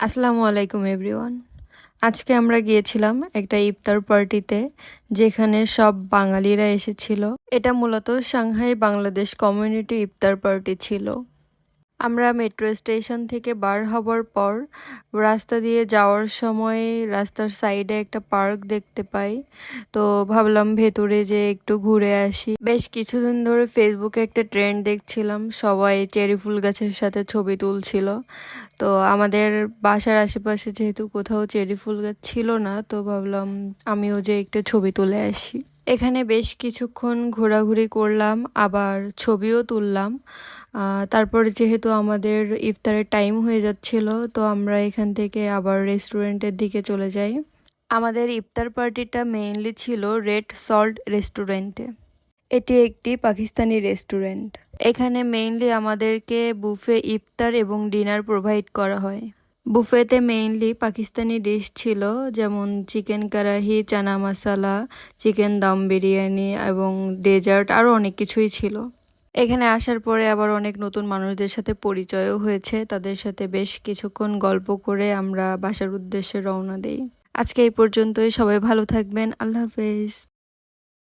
আসসালামু আলাইকুম এভরিওয়ান। আজকে আমরা গিয়েছিলাম একটা ইফতার পার্টিতে, যেখানে সব বাঙালিরা এসেছিল। এটা মূলত সাংহাই বাংলাদেশ কমিউনিটি ইফতার পার্টি ছিল। আমরা মেট্রো স্টেশন থেকে বার হবার পর রাস্তা দিয়ে যাওয়ার সময় রাস্তার সাইডে একটা পার্ক দেখতে পাই। তো ভাবলাম ভেতরে যে একটু ঘুরে আসি। বেশ কিছুদিন ধরে ফেসবুকে একটা ট্রেন্ড দেখছিলাম, সবাই চেরি ফুল গাছের সাথে ছবি তুলছিল। তো আমাদের বাসার আশেপাশে যেহেতু কোথাও চেরি ফুল গাছ ছিল না, তো ভাবলাম আমিও যে একটু ছবি তুলে আসি। এখানে বেশ কিছুক্ষণ ঘোরাঘুরি করলাম, আবার ছবিও তুললাম। তারপর যেহেতু আমাদের ইফতারের টাইম হয়ে যাচ্ছিল, তো আমরা এখান থেকে আবার রেস্টুরেন্টের দিকে চলে যাই। আমাদের ইফতার পার্টিটা মেইনলি ছিল রেড সল্ট রেস্টুরেন্টে। এটি একটি পাকিস্তানি রেস্টুরেন্ট। এখানে মেইনলি আমাদেরকে বুফে ইফতার এবং ডিনার প্রোভাইড করা হয়। বুফেতে মেইনলি পাকিস্তানি ডিশ ছিল, যেমন চিকেন কারাহি, চানা মশালা, চিকেন দম বিরিয়ানি এবং ডেজার্ট, আরও অনেক কিছুই ছিল। এখানে আসার পরে আবার অনেক নতুন মানুষদের সাথে পরিচয়ও হয়েছে। তাদের সাথে বেশ কিছুক্ষণ গল্প করে আমরা বাসার উদ্দেশ্যে রওনা দেই। আজকে এই পর্যন্তই। সবাই ভালো থাকবেন। আল্লাহ হাফেজ।